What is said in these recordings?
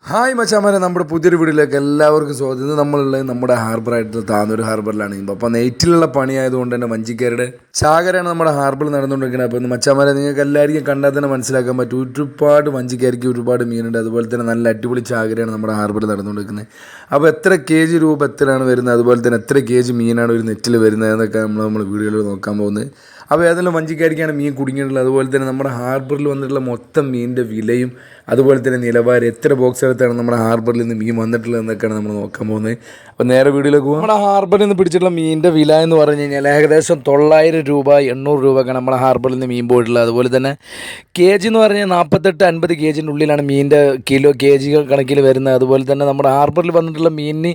Hi മച്ചാമാരെ, നമ്മുടെ പുതിയൊരു വീഡിയോയിലേക്ക് എല്ലാവർക്കും സ്വാഗതം. ഇത് നമ്മളുള്ളത് നമ്മുടെ ഹാർബറായിട്ടുള്ള താന്നൂർ ഹാർബറിലാണ്. അപ്പോൾ നെയ്റ്റിലുള്ള പണിയായതുകൊണ്ട് തന്നെ വഞ്ചിക്കാരുടെ ചാകരയാണ് നമ്മുടെ ഹാർബറിൽ നടന്നുകൊണ്ടിരിക്കുന്നത്. അപ്പോൾ മച്ചാമാരെ, നിങ്ങൾക്ക് എല്ലാവർക്കും കണ്ടാൽ തന്നെ മനസ്സിലാക്കാൻ പറ്റും, ഒരുപാട് വഞ്ചിക്കാർക്ക് ഒരുപാട് മീനുണ്ട്. അതുപോലെ തന്നെ നല്ല അടിപൊളി ചാകരയാണ് നമ്മുടെ ഹാർബറിൽ നടന്നുകൊണ്ടിരിക്കുന്നത്. അപ്പോൾ എത്ര KG രൂപ എത്രയാണ് വരുന്നത്, അതുപോലെ തന്നെ എത്ര KG മീനാണ് ഒരു നെറ്റിൽ വരുന്നത് എന്നൊക്കെ നമ്മൾ വീഡിയോയിൽ നോക്കാൻ പോകുന്നത്. അപ്പോൾ ഏതെല്ലാം വഞ്ചിക്കാരിക്കാണ് മീൻ കുടുങ്ങിയിട്ടുള്ളത്, അതുപോലെ തന്നെ നമ്മുടെ ഹാർബറിൽ വന്നിട്ടുള്ള മൊത്തം മീനിൻ്റെ വിലയും അതുപോലെ തന്നെ നിലവാരം, എത്ര ബോക്സ് എടുത്താണ് നമ്മുടെ ഹാർബറിൽ നിന്ന് മീൻ വന്നിട്ടുള്ളത് എന്നൊക്കെയാണ് നമ്മൾ നോക്കാൻ പോകുന്നത്. അപ്പോൾ നേരെ വീഡിയോയിലേക്ക് പോകും. നമ്മുടെ ഹാർബറിൽ നിന്ന് പിടിച്ചിട്ടുള്ള മീനിൻ്റെ വില എന്ന് പറഞ്ഞു കഴിഞ്ഞാൽ ഏകദേശം 900 രൂപ 800 രൂപക്കാണ് നമ്മുടെ ഹാർബറിൽ നിന്ന് മീൻ പോയിട്ടുള്ളത്. അതുപോലെ തന്നെ KG എന്ന് പറഞ്ഞാൽ 48-50 KGൻ്റെ ഉള്ളിലാണ് മീനിൻ്റെ KG കണക്കിൽ വരുന്നത്. അതുപോലെ തന്നെ നമ്മുടെ ഹാർബറിൽ വന്നിട്ടുള്ള മീനിന്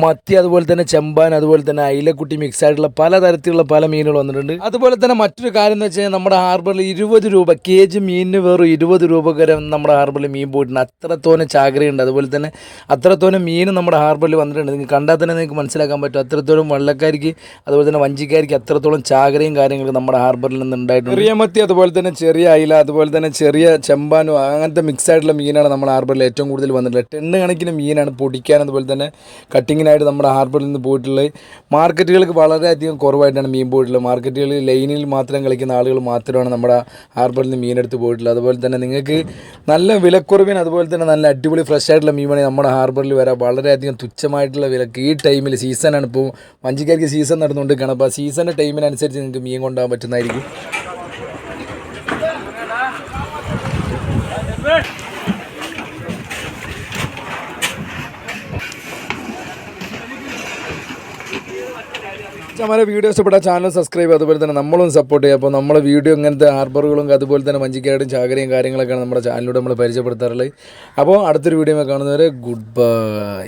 മത്തി, അതുപോലെ തന്നെ ചെമ്പാൻ, അതുപോലെ തന്നെ അയിലക്കുട്ടി മിക്സ് ആയിട്ടുള്ള പലതരത്തിലുള്ള പല മീനുകൾ വന്നിട്ടുണ്ട്. അതുപോലെ തന്നെ മറ്റൊരു കാര്യം എന്ന് വെച്ച് കഴിഞ്ഞാൽ നമ്മുടെ ഹാർബറിൽ 20 രൂപ KG മീനിന് വെറും 20 രൂപ വരെ നമ്മുടെ ഹാർബറിൽ മീൻ പോയിട്ടുണ്ട്. അത്രത്തോനെ ചാകരയുണ്ട്, അതുപോലെ തന്നെ അത്രത്തോനെ മീനും നമ്മുടെ ഹാർബറിൽ വന്നിട്ടുണ്ട്. നിങ്ങൾക്ക് കണ്ടാൽ തന്നെ നിങ്ങൾക്ക് മനസ്സിലാക്കാൻ പറ്റും, അത്രത്തോളം വള്ളക്കാർക്ക് അതുപോലെ തന്നെ വഞ്ചിക്കാർക്ക് അത്രത്തോളം ചാകരയും കാര്യങ്ങളും നമ്മുടെ ഹാർബറിൽ നിന്ന് ഉണ്ടായിട്ടുണ്ട്. ചെറിയ മത്തി, അതുപോലെ തന്നെ ചെറിയ അയില, അതുപോലെ തന്നെ ചെറിയ ചെമ്പാനും അങ്ങനത്തെ മിക്സ് ആയിട്ടുള്ള മീനാണ് നമ്മുടെ ഹാർബറിൽ ഏറ്റവും കൂടുതൽ വന്നിട്ടുള്ളത്. 10 കണക്കിന് മീനാണ് പൊടിക്കാൻ അതുപോലെ തന്നെ കട്ടിങ്ങിനായിട്ട് നമ്മുടെ ഹാർബറിൽ നിന്ന് പോയിട്ടുള്ളത്. മാർക്കറ്റുകൾക്ക് വളരെയധികം കുറവായിട്ടാണ് മീൻ പോയിട്ടുള്ളത്. മാർക്കറ്റുകളിൽ ലൈനിൽ മാത്രം കളിക്കുന്ന ആളുകൾ മാത്രമാണ് നമ്മുടെ ഹാർബറിൽ നിന്ന് മീനെടുത്ത് പോയിട്ടുള്ളത്. അതുപോലെ തന്നെ നിങ്ങൾക്ക് നല്ല വിലക്കുറവിന് അതുപോലെ തന്നെ നല്ല അടിപൊളി ഫ്രഷ് ആയിട്ടുള്ള മീൻ വേണമെങ്കിൽ നമ്മുടെ ഹാർബറിൽ വരാം. വളരെയധികം തുച്ഛമായിട്ടുള്ള വിലക്ക് ഈ ടൈമിൽ സീസണാണ്. ഇപ്പോൾ വഞ്ചിക്കാർക്ക് സീസൺ നടന്നുകൊണ്ടിരിക്കുകയാണ്. അപ്പോൾ ആ സീസണിൻ്റെ ടൈമിനനുസരിച്ച് നിങ്ങൾക്ക് മീൻ കൊണ്ടുപോകാൻ പറ്റുന്നതായിരിക്കും. നമ്മുടെ വീഡിയോ ഇഷ്ടപ്പെട്ട ചാനൽ സബ്സ്ക്രൈബ്, അതുപോലെ തന്നെ നമ്മളും സപ്പോർട്ട് ചെയ്യുക. അപ്പോൾ നമ്മുടെ വീഡിയോ ഇങ്ങനത്തെ ഹാർബറുകളും അതുപോലെ തന്നെ വഞ്ചിക്കാരുടെയും ചാകരയും കാര്യങ്ങളൊക്കെയാണ് നമ്മുടെ ചാനലിലൂടെ നമ്മൾ പരിചയപ്പെടുത്താറുള്ളത്. അപ്പോൾ അടുത്തൊരു വീഡിയോ കാണുന്നവരെ ഗുഡ് ബൈ.